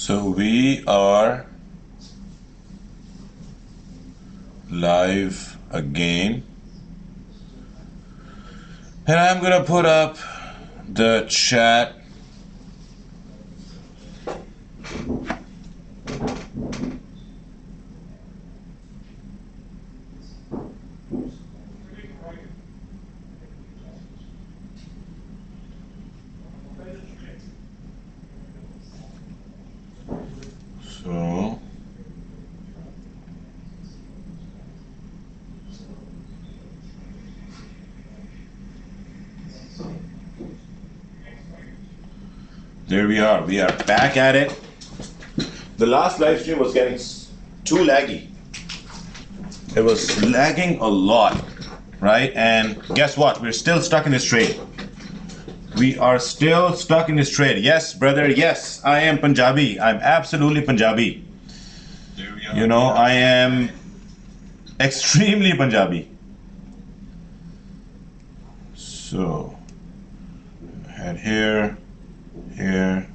So we are live again, and I'm gonna put up the chat. So there we are. We are back at it. The last live stream was getting too laggy. It was lagging a lot, right? And guess what? We're still stuck in this trade. We are still stuck in this trade. Yes, brother. Yes, I am Punjabi. I'm absolutely Punjabi. There we are. You know, I am extremely Punjabi. So, head here, here.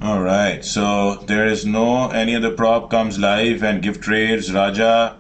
All right, so there is no any other prop comes live and give trades. Raja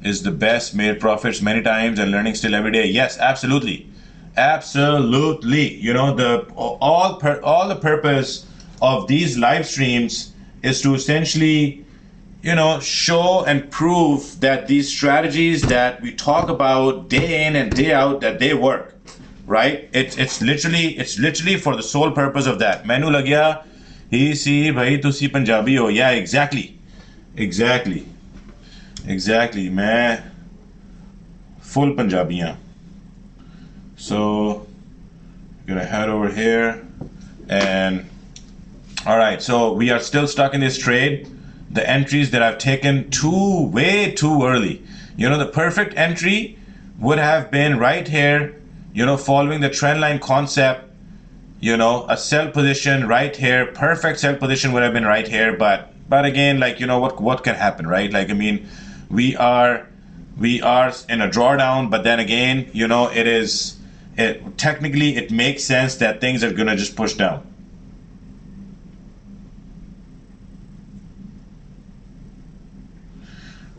is the best, made profits many times and learning still every day. Yes, absolutely, absolutely. You know, all the purpose of these live streams is to essentially, you know, show and prove that these strategies that we talk about day in and day out, that they work, right? It's literally for the sole purpose of that. Menu lagya. He see bhai tusi Punjabi ho. Yeah, exactly. Main full Punjabi haan. So gonna head over here and all right, so we are still stuck in this trade. The entries that I've taken way too early. You know, the perfect entry would have been right here, you know, following the trend line concept. You know, a sell position right here, perfect sell position would have been right here, but again, like, you know, what can happen, right? Like, I mean, we are in a drawdown, but then again, you know, technically it makes sense that things are gonna just push down.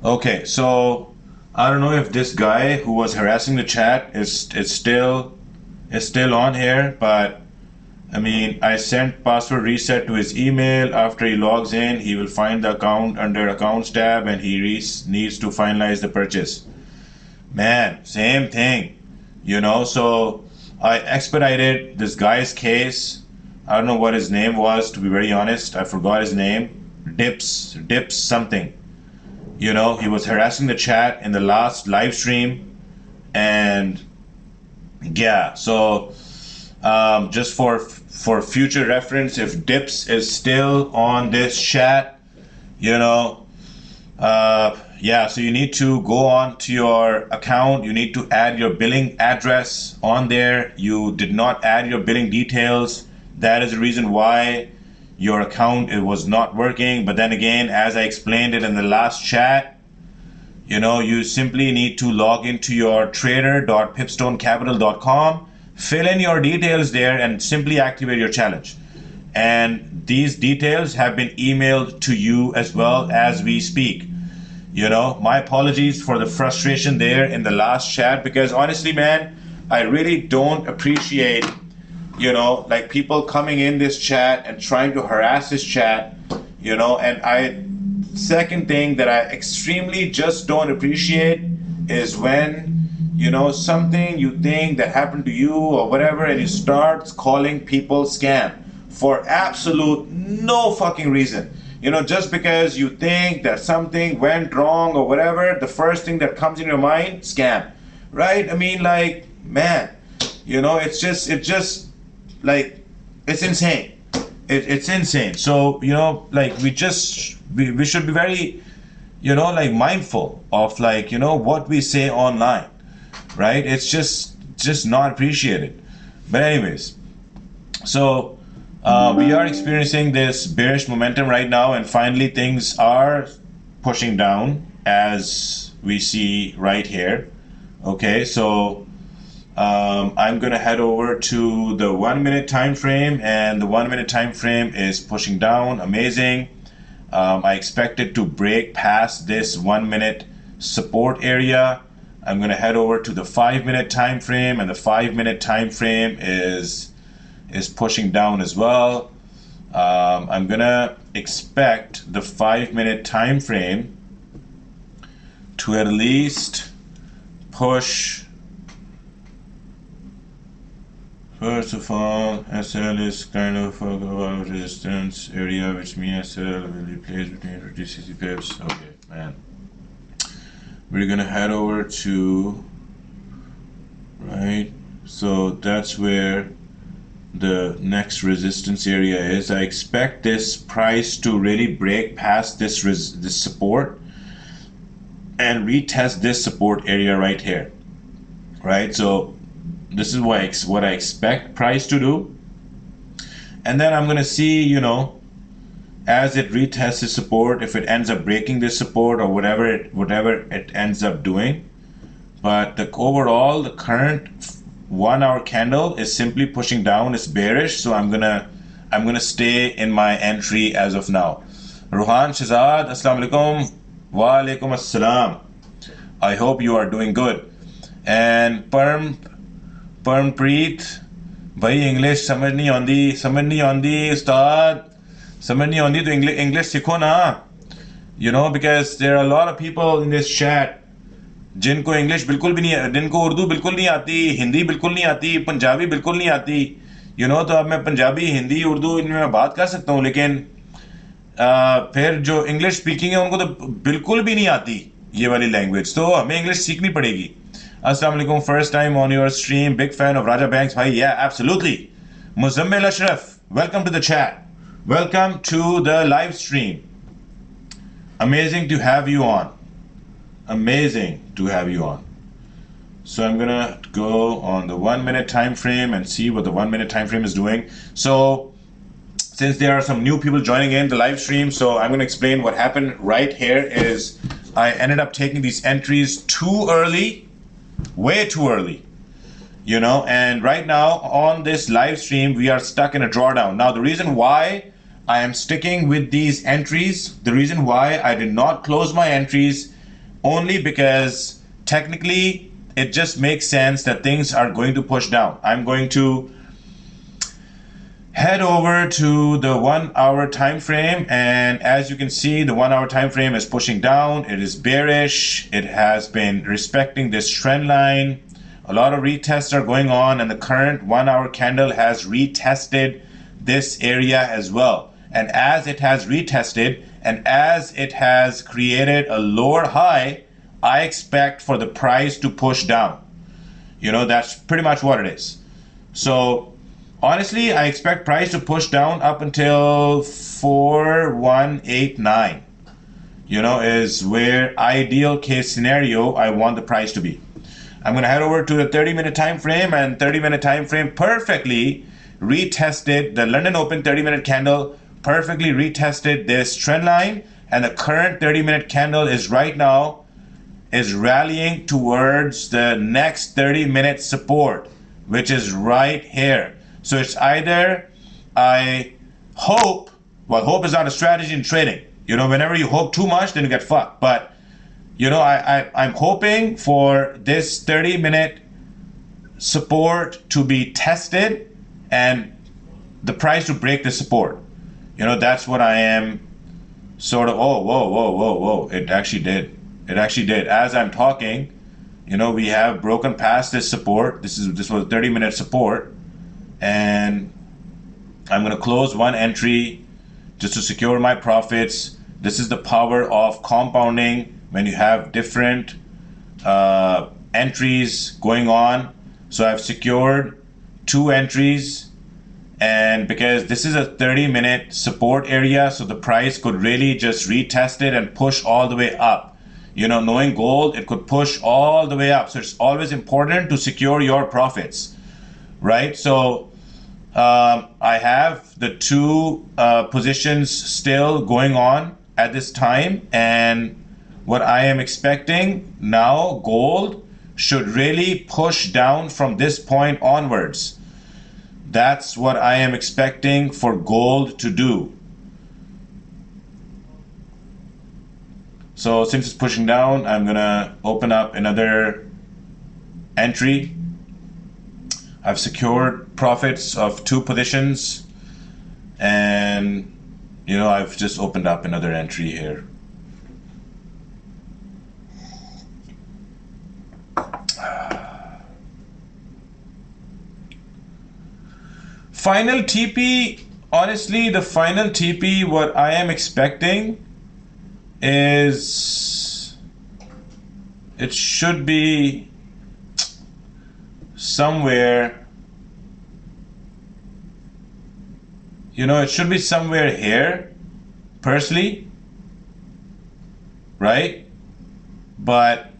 Okay, so I don't know if this guy who was harassing the chat is still on here, but I mean, I sent password reset to his email. After he logs in, he will find the account under accounts tab and he needs to finalize the purchase. Man, same thing, you know, so I expedited this guy's case. I don't know what his name was, to be very honest. I forgot his name. Dips something. You know, he was harassing the chat in the last live stream. And yeah, so just for future reference, if Dips is still on this chat, you know, yeah, so you need to go on to your account. You need to add your billing address on there. You did not add your billing details. That is the reason why your account was not working. But then again, as I explained it in the last chat, you know, you simply need to log into your trader.pipstonecapital.com, fill in your details there, and simply activate your challenge. And these details have been emailed to you as well as we speak. You know, my apologies for the frustration there in the last chat, because honestly, man, I really don't appreciate, you know, like people coming in this chat and trying to harass this chat, you know. And second thing that I extremely just don't appreciate is when, you know, something you think that happened to you or whatever, and you start calling people scam for absolute no fucking reason. You know, just because you think that something went wrong or whatever, the first thing that comes in your mind, scam, right? I mean, like, man, you know, it's just like, it's insane. It's insane. So, you know, like, we should be very, you know, like, mindful of, like, you know, what we say online, right? It's just not appreciated. But anyways, so we are experiencing this bearish momentum right now, and finally things are pushing down, as we see right here. Okay, so I'm gonna head over to the 1 minute time frame, and the 1 minute time frame is pushing down. Amazing. I expect it to break past this 1 minute support area. I'm gonna head over to the 5 minute time frame, and the 5 minute time frame is pushing down as well. I'm gonna expect the 5 minute time frame to at least push. First of all, SL is kind of a resistance area, which means SL will be placed between 50-60 pips. Okay, man. We're gonna head over to, right? So that's where the next resistance area is. I expect this price to really break past this support and retest this support area right here, right? So this is what I expect price to do, and then I'm gonna see, you know, as it retests the support, if it ends up breaking this support or whatever it ends up doing. But the overall, the current 1 hour candle is simply pushing down. It's bearish, so I'm gonna stay in my entry as of now. Rohan Shazad, Assalamu alaikum. Wa alaikum assalam. I hope you are doing good. And Parmpreet, भाई English समझ नहीं आती उस्ताद, समझ नहीं आती तो English सीखो ना, you know, because there are a lot of people in this chat जिनको इंग्लिश बिल्कुल भी नहीं, जिनको उर्दू बिल्कुल नहीं आती, हिंदी बिल्कुल नहीं आती, पंजाबी बिल्कुल नहीं आती, you know, तो अब मैं पंजाबी, हिंदी, उर्दू इनमें मैं बात कर सकता हूँ, लेकिन फिर जो इंग्लिश स्पीकिंग है उनको तो बिल्कुल भी नहीं आती ये वाली लैंग्वेज, तो हमें इंग्लिश सीखनी पड़ेगी. Assalamu alaikum, first time on your stream, big fan of Raja Banks. Bhai, yeah, absolutely. Muzammil Ashraf, welcome to the chat. Welcome to the live stream. Amazing to have you on. Amazing to have you on. So I'm gonna go on the 1 minute time frame and see what the 1 minute time frame is doing. So since there are some new people joining in the live stream, so I'm gonna explain what happened right here is I ended up taking these entries too early. Way too early, you know, and right now on this live stream we are stuck in a drawdown. Now the reason why I am sticking with these entries, the reason why I did not close my entries, only because technically it just makes sense that things are going to push down. I'm going to head over to the 1 hour time frame, and as you can see, the 1 hour time frame is pushing down. It is bearish. It has been respecting this trend line. A lot of retests are going on, and the current 1 hour candle has retested this area as well. And as it has retested and as it has created a lower high, I expect for the price to push down. You know, that's pretty much what it is. So honestly, I expect price to push down up until 4189, you know, is where ideal case scenario I want the price to be. I'm going to head over to the 30-minute time frame, and 30-minute time frame perfectly retested the London Open 30-minute candle, perfectly retested this trend line, and the current 30-minute candle is right now is rallying towards the next 30-minute support, which is right here. So it's either I hope, well, hope is not a strategy in trading. You know, whenever you hope too much, then you get fucked. But, you know, I'm hoping for this 30-minute support to be tested and the price to break the support. You know, that's what I am sort of, oh, whoa. It actually did. It actually did. As I'm talking, you know, we have broken past this support. This was a 30-minute support. And I'm going to close one entry just to secure my profits. This is the power of compounding when you have different entries going on. So I've secured 2 entries, and because this is a 30-minute support area, so the price could really just retest it and push all the way up. You know, knowing gold, it could push all the way up. So it's always important to secure your profits, right? So I have the 2 positions still going on at this time, and what I am expecting now, gold should really push down from this point onwards. That's what I am expecting for gold to do. So since it's pushing down, I'm gonna open up another entry. I've secured profits of 2 positions, and I've just opened up another entry here. Final TP, honestly, the final TP, what I am expecting is it should be somewhere, it should be somewhere here, personally, right? But,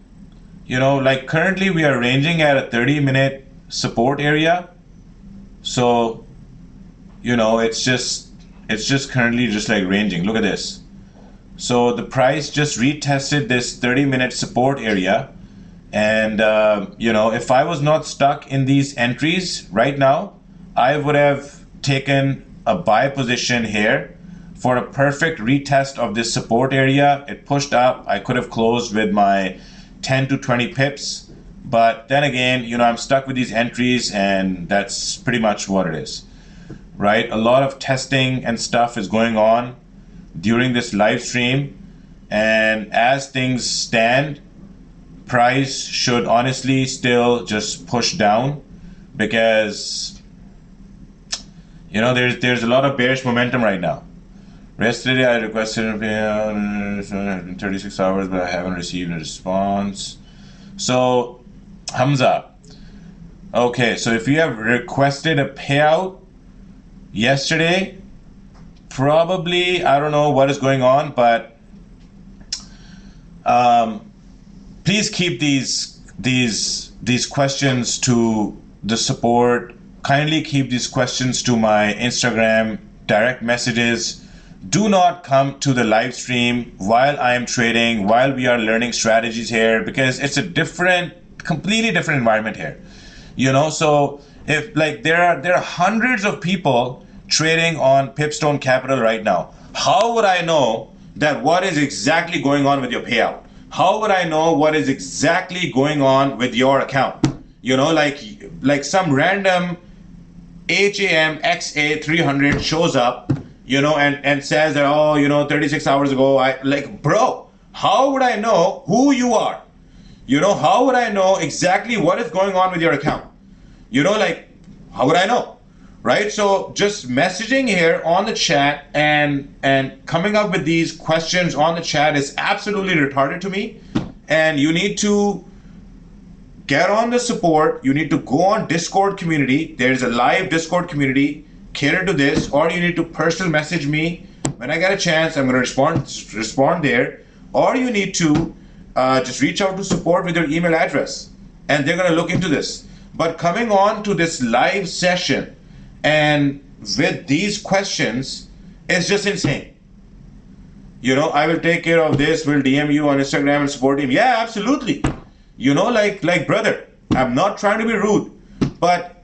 like currently we are ranging at a 30-minute support area. So, it's just currently just like ranging. Look at this. So the price just retested this 30-minute support area. And, if I was not stuck in these entries right now, I would have taken a buy position here for a perfect retest of this support area. It pushed up. I could have closed with my 10 to 20 pips. But then again, I'm stuck with these entries, and that's pretty much what it is, right? A lot of testing and stuff is going on during this live stream. And as things stand, price should honestly still just push down, because there's a lot of bearish momentum right now. Yesterday I requested in 36 hours, but I haven't received a response. So Hamza, okay, so if you have requested a payout yesterday, probably, I don't know what is going on, but please keep these questions to the support. Kindly keep these questions to my Instagram direct messages. Do not come to the live stream while I am trading, while we are learning strategies here, because it's a completely different environment here. So if like there are hundreds of people trading on Pipstone Capital right now, how would I know that what is exactly going on with your payout? How would I know what is exactly going on with your account? Like some random HAM XA300 shows up, and says that, 36 hours ago, bro, how would I know who you are? How would I know exactly what is going on with your account? How would I know? Right? So just messaging here on the chat and coming up with these questions on the chat is absolutely retarded to me. And you need to get on the support. You need to go on Discord community. There's a live Discord community catered to this, or you need to personal message me when I get a chance. I'm going to respond there, or you need to just reach out to support with your email address, and they're going to look into this. But coming on to this live session and with these questions is just insane. I will take care of this. We'll DM you on Instagram and support him. Yeah, absolutely. Like brother, I'm not trying to be rude, but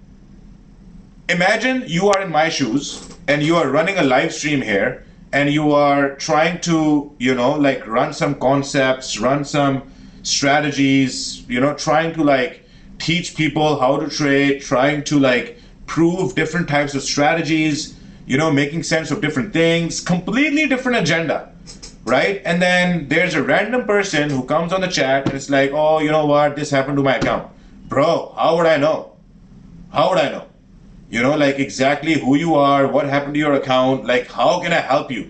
imagine you are in my shoes and you are running a live stream here, and you are trying to, run some concepts, run some strategies, trying to teach people how to trade, trying to prove different types of strategies, making sense of different things, completely different agenda, right? And then there's a random person who comes on the chat and it's like, oh, you know what, this happened to my account. Bro, how would I know? How would I know? Exactly who you are, what happened to your account, how can I help you?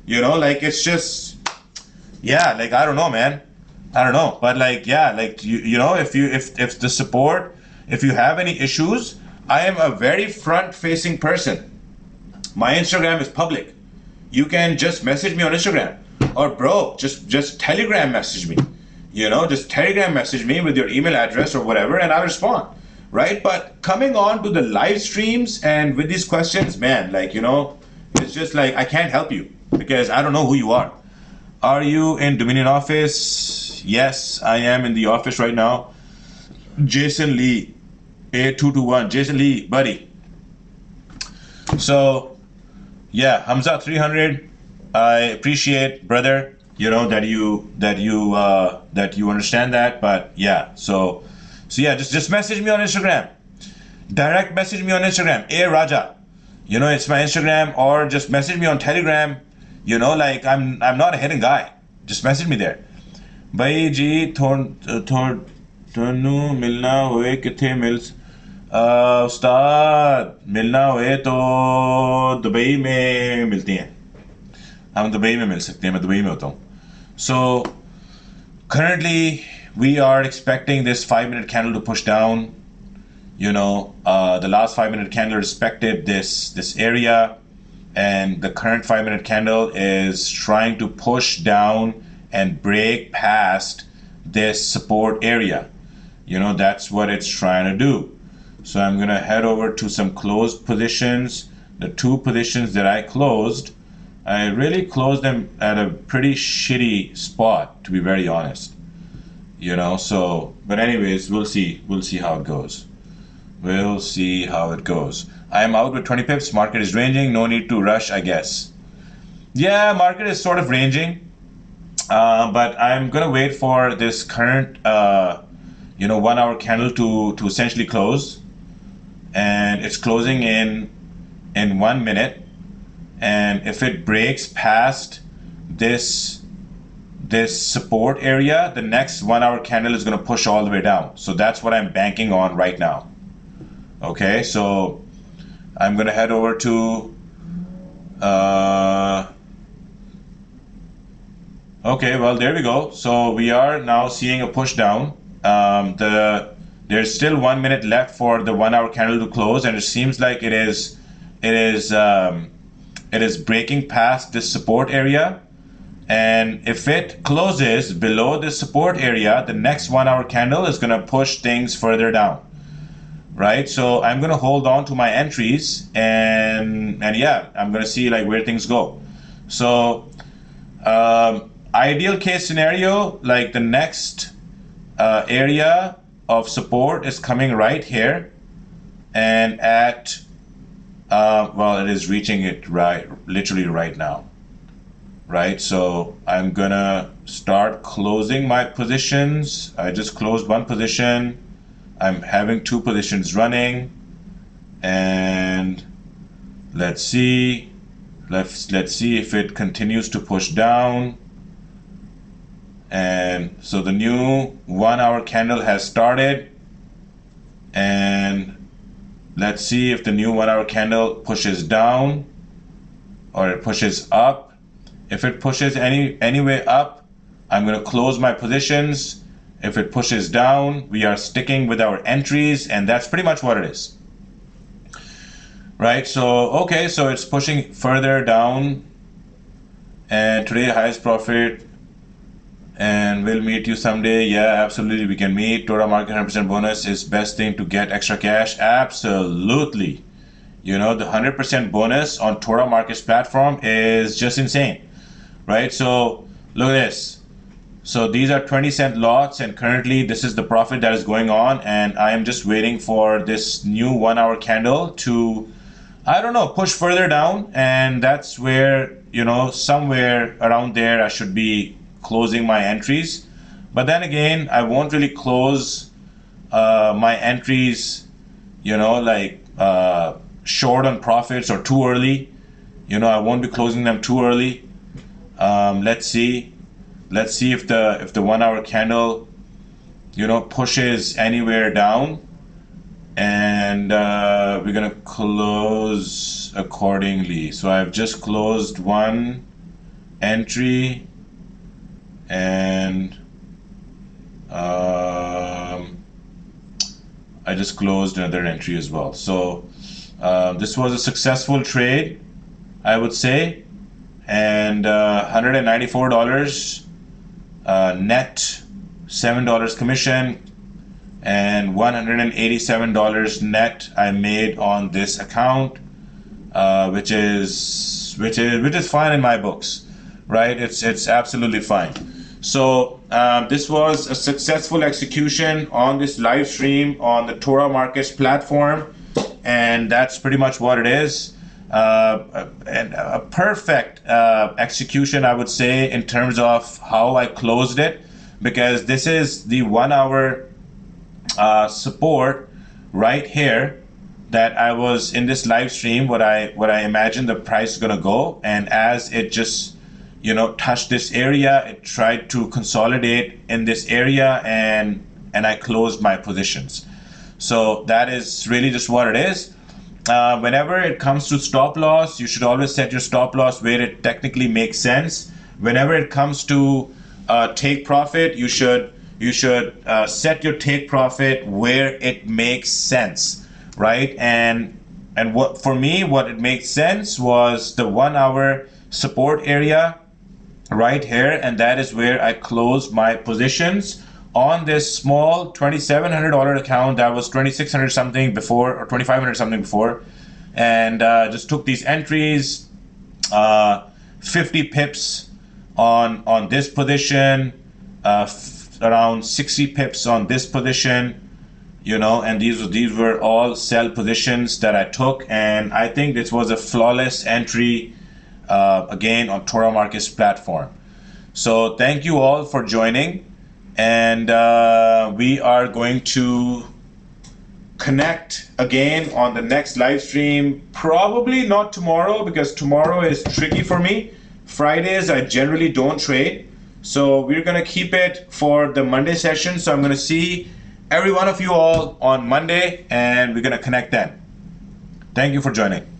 It's just, yeah, I don't know, man. I don't know, but if the support, if you have any issues, I am a very front-facing person. My Instagram is public. You can just message me on Instagram, or bro, just Telegram message me. Just Telegram message me with your email address or whatever, and I'll respond. Right? But coming on to the live streams and with these questions, man, it's just I can't help you because I don't know who you are. Are you in Dominion office? Yes, I am in the office right now. Jason Lee, A221. Jason Lee, buddy. So, yeah, Hamza 300. I appreciate, brother, that you understand that. But yeah, so yeah, just message me on Instagram. Direct message me on Instagram. A Raja. It's my Instagram, or just message me on Telegram. Like I'm not a hidden guy. Just message me there. भाई जी थोनू मिलना होए किथे mills उस्ताद मिलना हुए तो Dubai में मिलती हैं. हम दुबई में मिल सकते हैं. मैं दुबई में होता हूँ. So currently we are expecting this 5-minute candle to push down. The last 5-minute candle respected this area, and the current 5-minute candle is trying to push down and break past this support area. That's what it's trying to do. So I'm going to head over to some closed positions. The two positions that I closed, I really closed them at a pretty shitty spot, to be very honest. But anyways, we'll see how it goes. We'll see how it goes. I am out with 20 pips. Market is ranging. No need to rush, I guess. Yeah, market is sort of ranging. But I'm going to wait for this current, 1 hour candle to essentially close. And it's closing in 1 minute. And if it breaks past this support area, the next 1 hour candle is going to push all the way down. So that's what I'm banking on right now. Okay, so I'm going to head over to okay, well, there we go. So we are now seeing a push down. There's still 1 minute left for the 1 hour candle to close, and it seems like it is breaking past this support area. And if it closes below the support area, the next 1 hour candle is going to push things further down. Right, so I'm gonna hold on to my entries, and yeah, I'm gonna see like where things go. So ideal case scenario, like the next area of support is coming right here, and at well, it is reaching it literally right now. Right, so I'm gonna start closing my positions. I just closed one position. I'm having two positions running, and let's see if it continues to push down. And so the new 1 hour candle has started, and let's see if the new 1 hour candle pushes down or it pushes up. If it pushes any way up, I'm going to close my positions. If it pushes down, we are sticking with our entries, and that's pretty much what it is. Right, so okay, so it's pushing further down, and today highest profit, and we'll meet you someday. Yeah, absolutely, we can meet. Tora Market 100% bonus is best thing to get extra cash. Absolutely. The 100% bonus on Tora Market's platform is just insane. Right, so look at this. So these are 20-cent lots, and currently this is the profit that is going on, and I am just waiting for this new 1 hour candle to, I don't know, push further down, and that's where, somewhere around there I should be closing my entries. But then again, I won't really close my entries, short on profits or too early. I won't be closing them too early. Let's see if the 1 hour candle pushes anywhere down, and we're gonna close accordingly. So I've just closed one entry, and I just closed another entry as well. So this was a successful trade, I would say, and $194 net, $7 commission, and $187 net I made on this account, which is fine in my books, right? It's absolutely fine. So this was a successful execution on this live stream on the Torah Markets platform, and that's pretty much what it is. And a perfect execution, I would say, in terms of how I closed it, because this is the 1 hour support right here that I was in this live stream, what I imagined the price is gonna go, and as it just touched this area, it tried to consolidate in this area, and I closed my positions. So that is really just what it is. Whenever it comes to stop loss, you should always set your stop loss where it technically makes sense. Whenever it comes to take profit, you should set your take profit where it makes sense, right? And what for me, what it makes sense was the 1 hour support area right here, and that is where I closed my positions on this small $2,700 account that was $2,600 something before, or $2,500 something before, and just took these entries, 50 pips on this position, around 60 pips on this position, and these were all sell positions that I took, and I think this was a flawless entry again on Torah Markets platform. So thank you all for joining, and we are going to connect again on the next live stream. Probably not tomorrow, because tomorrow is tricky for me. Fridays I generally don't trade, so we're gonna keep it for the Monday session. So I'm gonna see every one of you all on Monday, and we're gonna connect then. Thank you for joining.